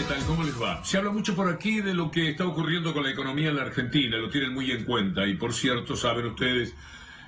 tal? ¿Cómo les va? Se habla mucho por aquí de lo que está ocurriendo con la economía en la Argentina, lo tienen muy en cuenta y por cierto saben ustedes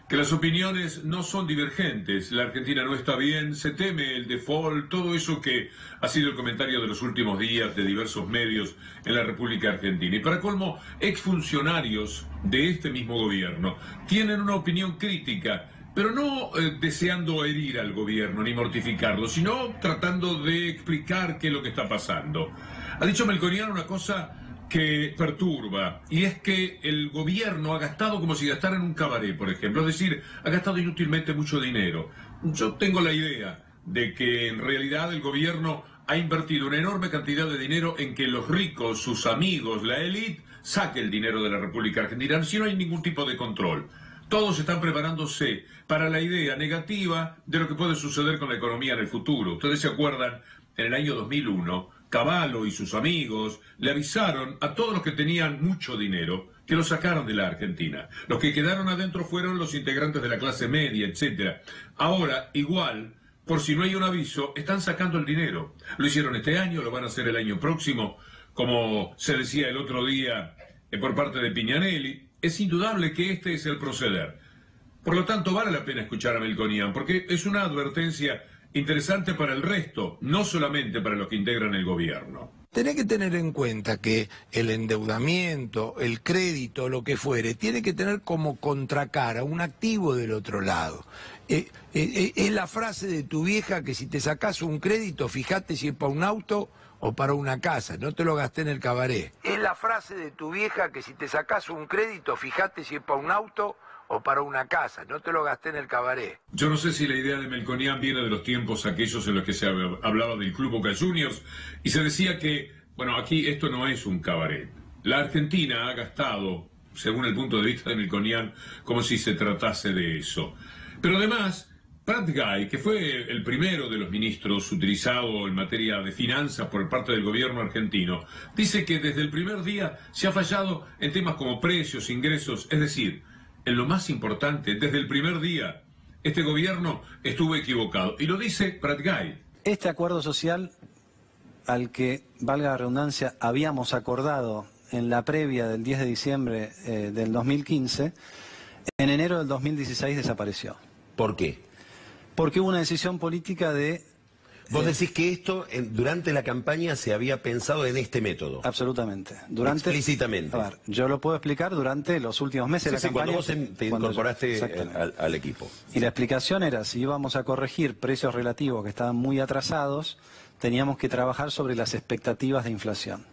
que las opiniones no son divergentes, la Argentina no está bien, se teme el default, todo eso que ha sido el comentario de los últimos días de diversos medios en la República Argentina. Y para colmo, exfuncionarios de este mismo gobierno tienen una opinión crítica, pero no deseando herir al gobierno ni mortificarlo, sino tratando de explicar qué es lo que está pasando. Ha dicho Melconian una cosa que perturba, y es que el gobierno ha gastado como si gastara en un cabaret, por ejemplo, es decir, ha gastado inútilmente mucho dinero. Yo tengo la idea de que en realidad el gobierno ha invertido una enorme cantidad de dinero en que los ricos, sus amigos, la élite, saque el dinero de la República Argentina, si no hay ningún tipo de control. Todos están preparándose para la idea negativa de lo que puede suceder con la economía en el futuro. Ustedes se acuerdan, en el año 2001, Cavallo y sus amigos le avisaron a todos los que tenían mucho dinero que lo sacaron de la Argentina. Los que quedaron adentro fueron los integrantes de la clase media, etc. Ahora, igual, por si no hay un aviso, están sacando el dinero. Lo hicieron este año, lo van a hacer el año próximo, como se decía el otro día por parte de Piñanelli. Es indudable que este es el proceder. Por lo tanto, vale la pena escuchar a Melconian, porque es una advertencia interesante para el resto, no solamente para los que integran el gobierno. Tenés que tener en cuenta que el endeudamiento, el crédito, lo que fuere, tiene que tener como contracara un activo del otro lado. Es la frase de tu vieja que si te sacás un crédito, fíjate si es para un auto o para una casa, no te lo gasté en el cabaret. Es la frase de tu vieja que si te sacás un crédito, fíjate si es para un auto o para una casa, no te lo gasté en el cabaret. Yo no sé si la idea de Melconian viene de los tiempos aquellos en los que se hablaba del Club Boca Juniors y se decía que, bueno, aquí esto no es un cabaret. La Argentina ha gastado, según el punto de vista de Melconian, como si se tratase de eso. Pero además, Prat Guy, que fue el primero de los ministros utilizado en materia de finanzas por parte del gobierno argentino, dice que desde el primer día se ha fallado en temas como precios, ingresos, es decir, en lo más importante, desde el primer día, este gobierno estuvo equivocado. Y lo dice Prat Guy. Este acuerdo social al que, valga la redundancia, habíamos acordado en la previa del 10 de diciembre del 2015, en enero del 2016 desapareció. ¿Por qué? Porque hubo una decisión política de... Vos decís que esto, durante la campaña, se había pensado en este método. Absolutamente. Explícitamente. A ver, yo lo puedo explicar durante los últimos meses de la campaña. Cuando vos te incorporaste al equipo. Y la explicación era, si íbamos a corregir precios relativos que estaban muy atrasados, teníamos que trabajar sobre las expectativas de inflación.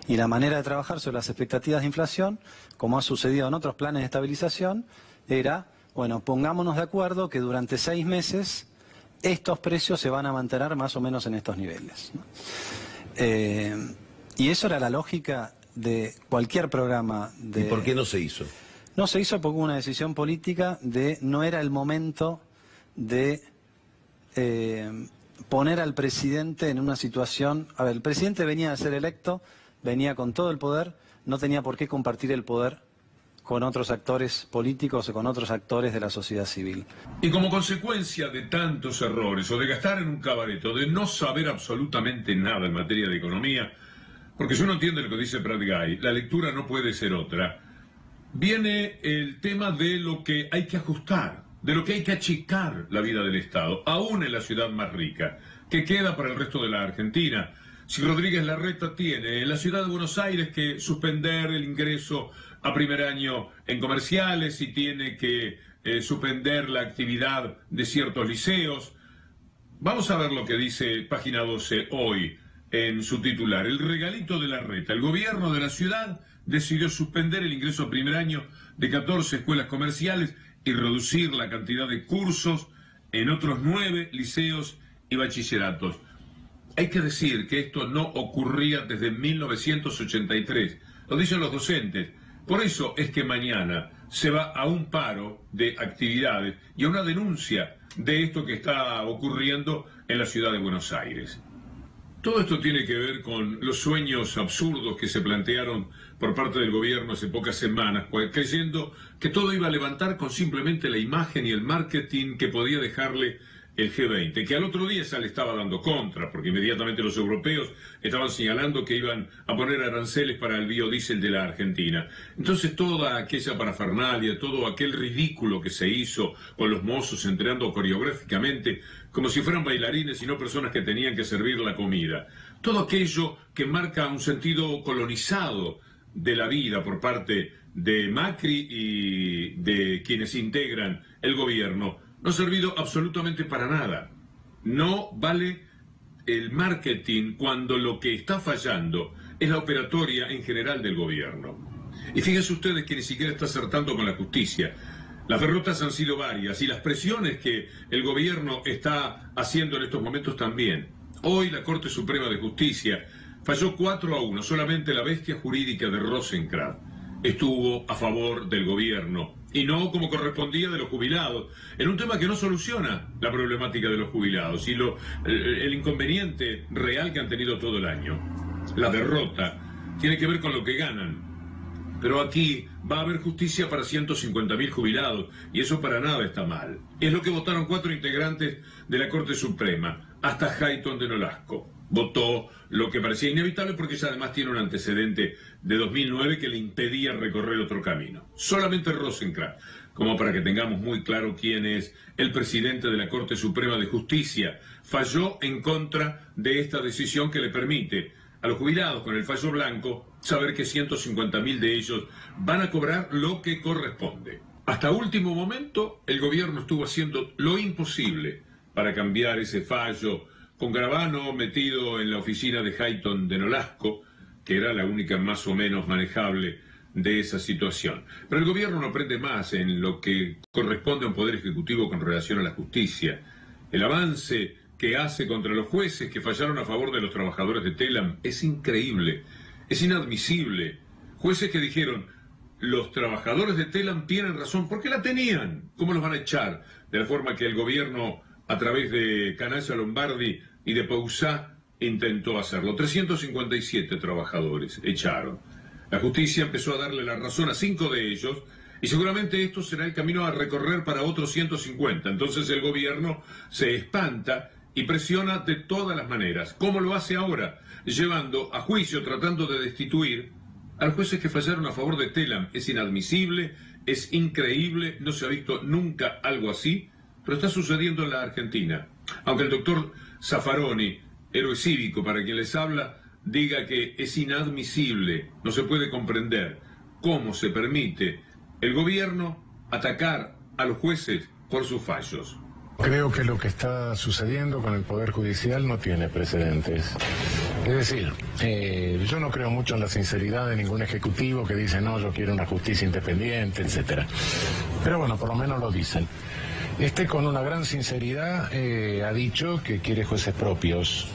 Y la manera de trabajar sobre las expectativas de inflación, como ha sucedido en otros planes de estabilización, era, bueno, pongámonos de acuerdo que durante 6 meses... estos precios se van a mantener más o menos en estos niveles, ¿no? Y eso era la lógica de cualquier programa de... ¿Y por qué no se hizo? No se hizo porque hubo una decisión política de no era el momento de poner al presidente en una situación... A ver, el presidente venía a ser electo, venía con todo el poder, no tenía por qué compartir el poder con otros actores políticos o con otros actores de la sociedad civil. Y como consecuencia de tantos errores, o de gastar en un cabaret, o de no saber absolutamente nada en materia de economía, porque si uno entiende lo que dice Prat Guy, la lectura no puede ser otra, viene el tema de lo que hay que ajustar, de lo que hay que achicar la vida del Estado, aún en la ciudad más rica, que queda para el resto de la Argentina. Si Rodríguez Larreta tiene en la ciudad de Buenos Aires que suspender el ingreso a primer año en comerciales y tiene que suspender la actividad de ciertos liceos. Vamos a ver lo que dice Página 12 hoy en su titular. El regalito de Larreta. El gobierno de la ciudad decidió suspender el ingreso a primer año de 14 escuelas comerciales y reducir la cantidad de cursos en otros 9 liceos y bachilleratos. Hay que decir que esto no ocurría desde 1983, lo dicen los docentes. Por eso es que mañana se va a un paro de actividades y a una denuncia de esto que está ocurriendo en la ciudad de Buenos Aires. Todo esto tiene que ver con los sueños absurdos que se plantearon por parte del gobierno hace pocas semanas, creyendo que todo iba a levantar con simplemente la imagen y el marketing que podía dejarle el G20, que al otro día ya le estaba dando contra, porque inmediatamente los europeos estaban señalando que iban a poner aranceles para el biodiesel de la Argentina. Entonces toda aquella parafernalia, todo aquel ridículo que se hizo con los mozos entrenando coreográficamente, como si fueran bailarines y no personas que tenían que servir la comida. Todo aquello que marca un sentido colonizado de la vida por parte de Macri y de quienes integran el gobierno, no ha servido absolutamente para nada. No vale el marketing cuando lo que está fallando es la operatoria en general del gobierno. Y fíjense ustedes que ni siquiera está acertando con la justicia. Las derrotas han sido varias y las presiones que el gobierno está haciendo en estos momentos también. Hoy la Corte Suprema de Justicia falló 4-1. Solamente la bestia jurídica de Rosenkrantz estuvo a favor del gobierno y no como correspondía de los jubilados, en un tema que no soluciona la problemática de los jubilados y el inconveniente real que han tenido todo el año. La derrota tiene que ver con lo que ganan. Pero aquí va a haber justicia para 150.000 jubilados, y eso para nada está mal. Es lo que votaron 4 integrantes de la Corte Suprema, hasta Hayton de Nolasco. Votó lo que parecía inevitable porque ella además tiene un antecedente de 2009 que le impedía recorrer otro camino. Solamente Rosenkrantz, como para que tengamos muy claro quién es el presidente de la Corte Suprema de Justicia, falló en contra de esta decisión que le permite a los jubilados con el fallo blanco saber que 150.000 de ellos van a cobrar lo que corresponde. Hasta último momento el gobierno estuvo haciendo lo imposible para cambiar ese fallo, con Gravano metido en la oficina de Hayton de Nolasco, que era la única más o menos manejable de esa situación. Pero el gobierno no aprende más en lo que corresponde a un poder ejecutivo con relación a la justicia. El avance que hace contra los jueces que fallaron a favor de los trabajadores de Telam es increíble, es inadmisible. Jueces que dijeron, los trabajadores de Telam tienen razón, ¿por qué la tenían? ¿Cómo los van a echar? De la forma que el gobierno, a través de Canalla Lombardi y de Pausá, intentó hacerlo. 357 trabajadores echaron. La justicia empezó a darle la razón a 5 de ellos, y seguramente esto será el camino a recorrer para otros 150. Entonces el gobierno se espanta y presiona de todas las maneras. ¿Cómo lo hace ahora? Llevando a juicio, tratando de destituir a los jueces que fallaron a favor de Telam. Es inadmisible, es increíble, no se ha visto nunca algo así, pero está sucediendo en la Argentina. Aunque el doctor Zaffaroni, héroe cívico para quien les habla, diga que es inadmisible, no se puede comprender cómo se permite el gobierno atacar a los jueces por sus fallos. Creo que lo que está sucediendo con el Poder Judicial no tiene precedentes. Es decir, yo no creo mucho en la sinceridad de ningún ejecutivo que dice, no, yo quiero una justicia independiente, etcétera. Pero bueno, por lo menos lo dicen. Con una gran sinceridad ha dicho que quiere jueces propios.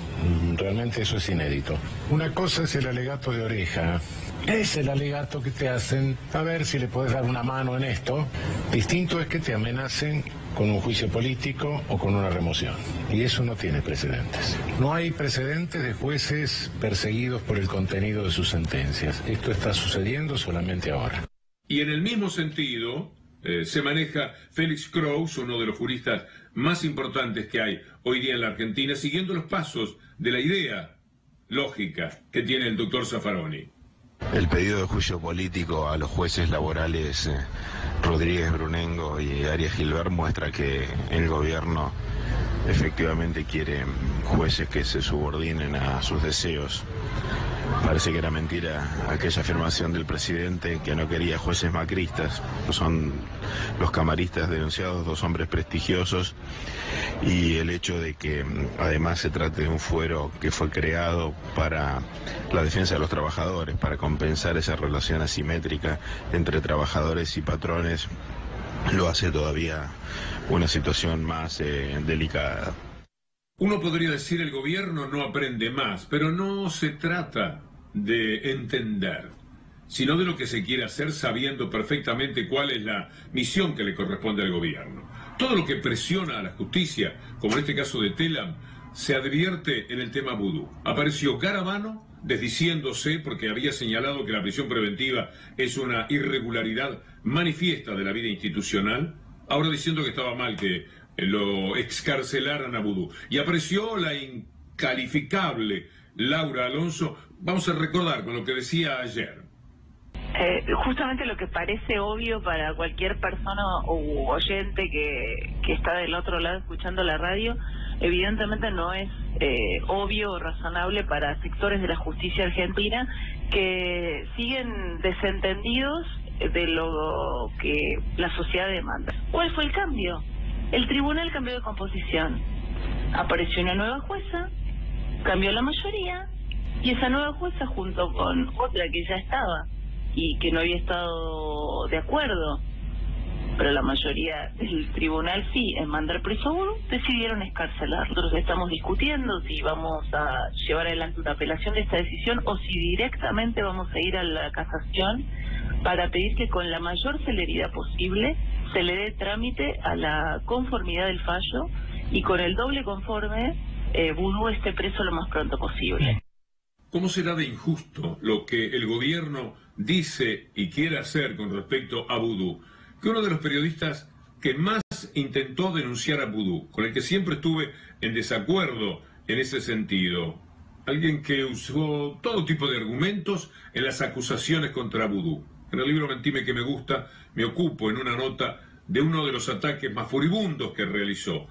Realmente eso es inédito. Una cosa es el alegato de oreja. Es el alegato que te hacen a ver si le puedes dar una mano en esto. Distinto es que te amenacen con un juicio político o con una remoción. Y eso no tiene precedentes. No hay precedentes de jueces perseguidos por el contenido de sus sentencias. Esto está sucediendo solamente ahora. Y en el mismo sentido se maneja Félix Kraus, uno de los juristas más importantes que hay hoy día en la Argentina, siguiendo los pasos de la idea lógica que tiene el doctor Zaffaroni. El pedido de juicio político a los jueces laborales Rodríguez Brunengo y Arias Gilbert muestra que el gobierno efectivamente quiere jueces que se subordinen a sus deseos. Parece que era mentira aquella afirmación del presidente que no quería jueces macristas. Son los camaristas denunciados, 2 hombres prestigiosos, y el hecho de que además se trate de un fuero que fue creado para la defensa de los trabajadores, para compensar esa relación asimétrica entre trabajadores y patrones, lo hace todavía una situación más delicada. Uno podría decir el gobierno no aprende más, pero no se trata de entender, sino de lo que se quiere hacer sabiendo perfectamente cuál es la misión que le corresponde al gobierno. Todo lo que presiona a la justicia, como en este caso de Telam, se advierte en el tema vudú. Apareció Gravano desdiciéndose porque había señalado que la prisión preventiva es una irregularidad manifiesta de la vida institucional, ahora diciendo que estaba mal que lo excarcelaran a Vudú. Y apareció la incalificable Laura Alonso. Vamos a recordar con lo que decía ayer. Justamente lo que parece obvio para cualquier persona u oyente que está del otro lado escuchando la radio, evidentemente no es obvio o razonable para sectores de la justicia argentina que siguen desentendidos de lo que la sociedad demanda. ¿Cuál fue el cambio? El tribunal cambió de composición. Apareció una nueva jueza, cambió la mayoría, y esa nueva jueza junto con otra que ya estaba y que no había estado de acuerdo, pero la mayoría del tribunal sí, en mandar preso a Vudú, decidieron excarcelar. Nosotros estamos discutiendo si vamos a llevar adelante una apelación de esta decisión o si directamente vamos a ir a la casación para pedir que con la mayor celeridad posible se le dé trámite a la conformidad del fallo y con el doble conforme Vudú esté preso lo más pronto posible. ¿Cómo será de injusto lo que el gobierno dice y quiere hacer con respecto a Vudú? Que uno de los periodistas que más intentó denunciar a Vudú, con el que siempre estuve en desacuerdo en ese sentido, alguien que usó todo tipo de argumentos en las acusaciones contra Vudú. En el libro Mentime que me gusta, me ocupo en una nota de uno de los ataques más furibundos que realizó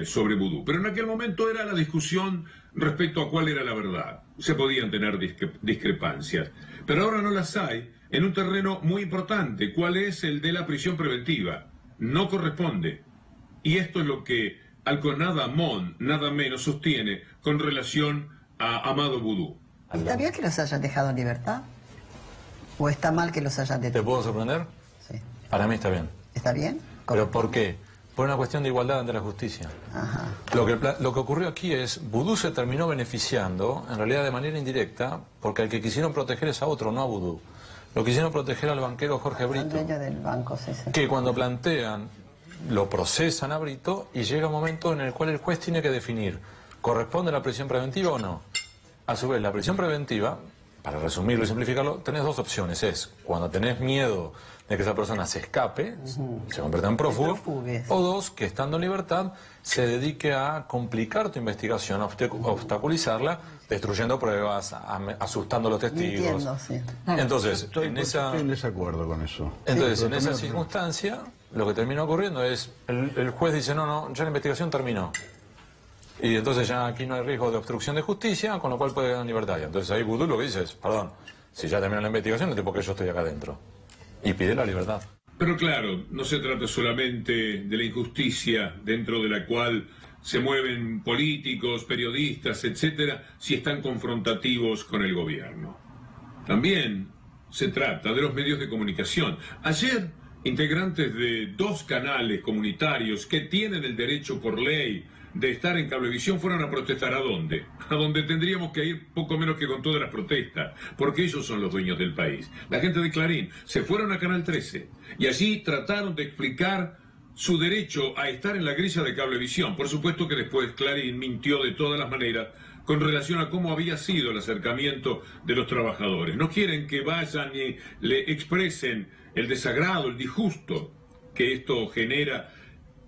sobre Vudú. Pero en aquel momento era la discusión respecto a cuál era la verdad. Se podían tener discrepancias, pero ahora no las hay en un terreno muy importante. ¿Cuál es el de la prisión preventiva? No corresponde. Y esto es lo que Alconada Mon, nada menos, sostiene con relación a Amado Vudú. ¿Está bien que los hayan dejado en libertad? ¿O está mal que los hayan detenido? ¿Te puedo sorprender? Sí. Para mí está bien. ¿Está bien? ¿Pero por qué? Por una cuestión de igualdad ante la justicia. Ajá. Lo que ocurrió aquí es, Vudú se terminó beneficiando, en realidad de manera indirecta, porque al que quisieron proteger es a otro, no a Vudú. Lo quisieron proteger al banquero Jorge Brito. El dueño del banco, sí, sí. Que cuando plantean, lo procesan a Brito y llega un momento en el cual el juez tiene que definir, ¿corresponde la prisión preventiva o no? A su vez, la prisión preventiva, para resumirlo y simplificarlo, tenés dos opciones. Es cuando tenés miedo de que esa persona se escape, se convierta en prófugo, o dos, que estando en libertad se dedique a complicar tu investigación, a obstaculizarla, destruyendo pruebas, asustando a los testigos. Entiendo, sí. Entonces, estoy en desacuerdo con eso. Entonces, en esa circunstancia, lo que termina ocurriendo es, el juez dice, no, ya la investigación terminó. Y entonces ya aquí no hay riesgo de obstrucción de justicia, con lo cual puede quedar en libertad. Y entonces ahí Vudú lo que dice es, perdón, si ya terminó la investigación, no es porque yo estoy acá adentro. Y pide la libertad. Pero claro, no se trata solamente de la injusticia dentro de la cual se mueven políticos, periodistas, etcétera, si están confrontativos con el gobierno. También se trata de los medios de comunicación. Ayer, integrantes de 2 canales comunitarios que tienen el derecho por ley de estar en Cablevisión fueron a protestar. ¿A dónde? A donde tendríamos que ir poco menos que con todas las protestas, porque ellos son los dueños del país. La gente de Clarín se fueron a Canal 13 y allí trataron de explicar su derecho a estar en la grilla de Cablevisión. Por supuesto que después Clarín mintió de todas las maneras con relación a cómo había sido el acercamiento de los trabajadores. No quieren que vayan y le expresen el desagrado, el disgusto que esto genera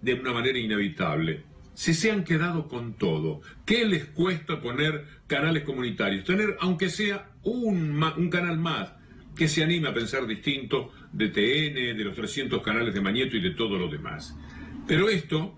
de una manera inevitable. Si se han quedado con todo, ¿qué les cuesta poner canales comunitarios? Tener, aunque sea un canal más, que se anime a pensar distinto de TN, de los 300 canales de Mañeto y de todo lo demás. Pero esto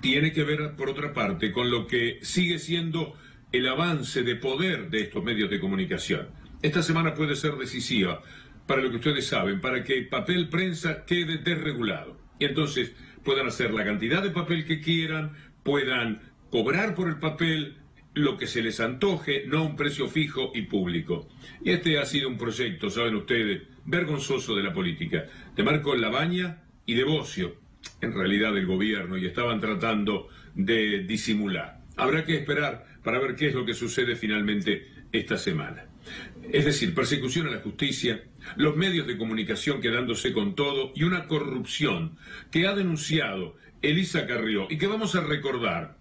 tiene que ver, por otra parte, con lo que sigue siendo el avance de poder de estos medios de comunicación. Esta semana puede ser decisiva, para lo que ustedes saben, para que papel prensa quede desregulado. Y entonces puedan hacer la cantidad de papel que quieran, puedan cobrar por el papel lo que se les antoje, no un precio fijo y público. Y este ha sido un proyecto, saben ustedes, vergonzoso de la política, de Marco Labaña y de Bocio, en realidad del gobierno, y estaban tratando de disimular. Habrá que esperar para ver qué es lo que sucede finalmente esta semana. Es decir, persecución a la justicia, los medios de comunicación quedándose con todo y una corrupción que ha denunciado Elisa Carrió y que vamos a recordar,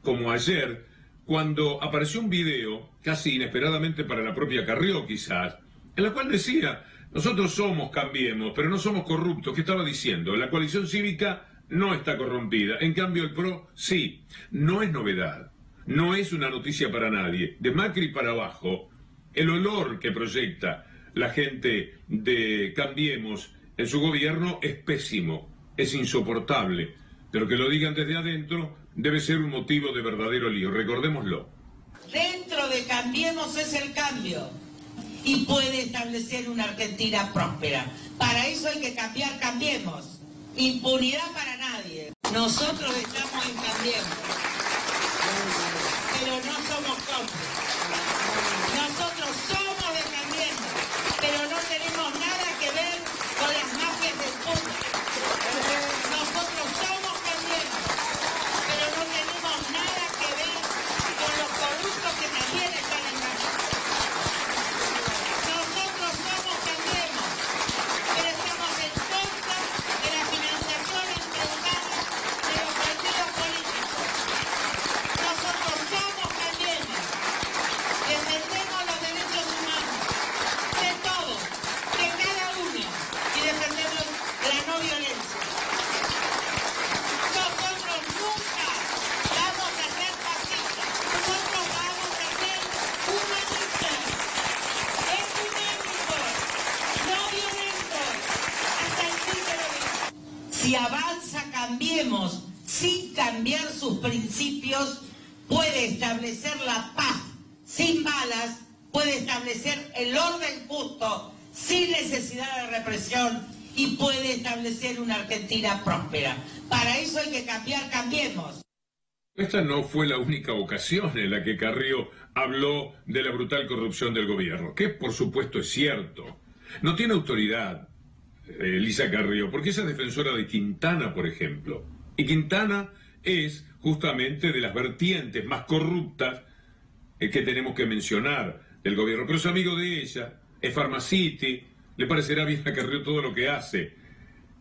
como ayer, cuando apareció un video, casi inesperadamente para la propia Carrió quizás, en la cual decía, nosotros somos Cambiemos, pero no somos corruptos. ¿Qué estaba diciendo? La coalición cívica no está corrompida. En cambio, el PRO, sí. No es novedad. No es una noticia para nadie. De Macri para abajo, el olor que proyecta la gente de Cambiemos en su gobierno es pésimo, es insoportable. Pero que lo digan desde adentro debe ser un motivo de verdadero lío. Recordémoslo. Dentro de Cambiemos es el cambio y puede establecer una Argentina próspera. Para eso hay que cambiar Cambiemos. Impunidad para nadie. Nosotros estamos en Cambiemos, pero no somos cómplices. Nosotros somos de Cambiemos, pero no tenemos nada que ver con las mafias del fútbol. Nosotros somos Cambiemos, pero no tenemos nada que ver con los corruptos que también están en Macri. Nosotros somos Cambiemos, pero estamos en contra de la financiación endeudada de los partidos políticos. Nosotros somos Cambiemos, defendemos los derechos humanos de todos, de cada uno, y defendemos la no violencia. Nosotros nunca vamos a ser fascistas, nosotros vamos a ser humanistas, ecuménicos, no violentos, hasta el fin de la vida. Si avanza Cambiemos sin cambiar sus principios, puede establecer la paz sin balas, puede establecer el orden justo sin necesidad de represión y puede establecer una Argentina próspera. Para eso hay que cambiar Cambiemos. Esta no fue la única ocasión en la que Carrió habló de la brutal corrupción del gobierno, que por supuesto es cierto. No tiene autoridad, Elisa Carrió, porque ella es defensora de Quintana, por ejemplo. Y Quintana es justamente de las vertientes más corruptas que tenemos que mencionar del gobierno. Pero es amigo de ella, es Pharmacity, le parecerá bien a Carrió todo lo que hace.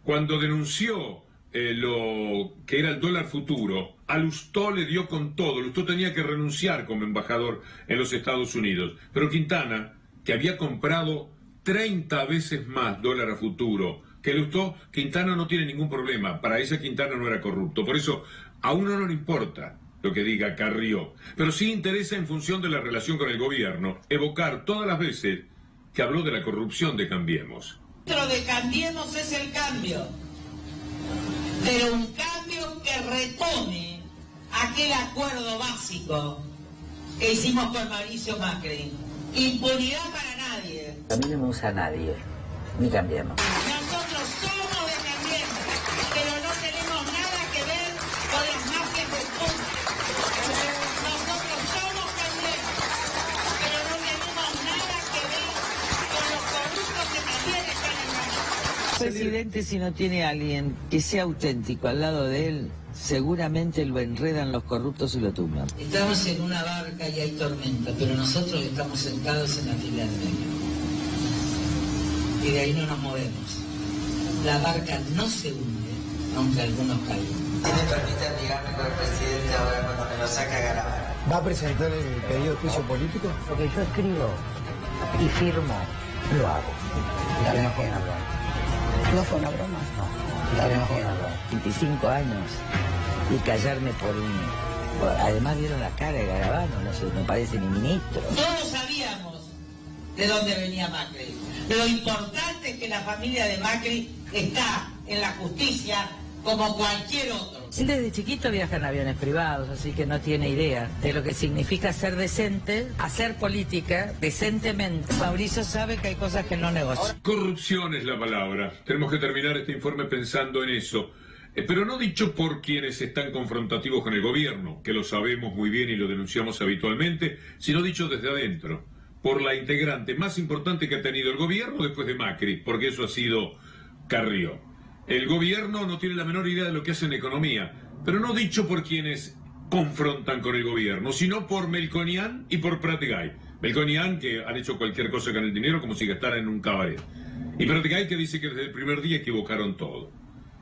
Cuando denunció lo que era el dólar futuro, a Lustó le dio con todo. Lustó tenía que renunciar como embajador en los Estados Unidos. Pero Quintana, que había comprado 30 veces más dólar a futuro que Lustó, Quintana no tiene ningún problema. Para ella Quintana no era corrupto. Por eso a uno no le importa lo que diga Carrió, pero sí interesa, en función de la relación con el gobierno, evocar todas las veces que habló de la corrupción de Cambiemos. Dentro de Cambiemos es el cambio, pero un cambio que retome aquel acuerdo básico que hicimos con Mauricio Macri. Impunidad para nadie. A mí no me usa nadie, ni Cambiemos. Nosotros somos de Cambiemos, pero no tenemos nada que ver con las mafias del fútbol. Nosotros somos Cambiemos, pero no tenemos nada que ver con los corruptos que también están en Macri. Presidente, si no tiene a alguien que sea auténtico al lado de él, seguramente lo enredan los corruptos y lo tumban. Estamos en una barca y hay tormenta, pero nosotros estamos sentados en la fila del medio. Y de ahí no nos movemos. La barca no se hunde, aunque algunos caigan. Si me permiten ligarme con el presidente ahora cuando me lo saca Garabal. ¿Va a presentar el pedido de juicio político? Lo que yo escribo y firmo, lo hago. Y la mejor hablar. ¿No fue una broma? No, la mejor hablar. 25 años y callarme por un... Además vieron la cara de Garabano, no sé, no parece ni ministro. Todos sabíamos de dónde venía Macri. Lo importante es que la familia de Macri está en la justicia como cualquier otro. Desde chiquito viaja en aviones privados, así que no tiene idea de lo que significa ser decente, hacer política decentemente. Mauricio sabe que hay cosas que no negocia. Corrupción es la palabra. Tenemos que terminar este informe pensando en eso. Pero no dicho por quienes están confrontativos con el gobierno, que lo sabemos muy bien y lo denunciamos habitualmente, sino dicho desde adentro, por la integrante más importante que ha tenido el gobierno después de Macri, porque eso ha sido Carrió. El gobierno no tiene la menor idea de lo que hace en economía, pero no dicho por quienes confrontan con el gobierno, sino por Melconian y por Pratgay. Melconian, que han hecho cualquier cosa con el dinero como si gastaran en un cabaret. Y Pratgay, que dice que desde el primer día equivocaron todo.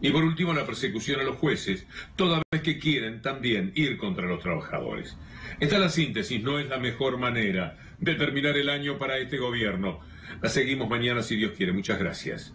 Y por último, la persecución a los jueces, toda vez que quieren también ir contra los trabajadores. Esta es la síntesis, no es la mejor manera de terminar el año para este gobierno. La seguimos mañana si Dios quiere. Muchas gracias.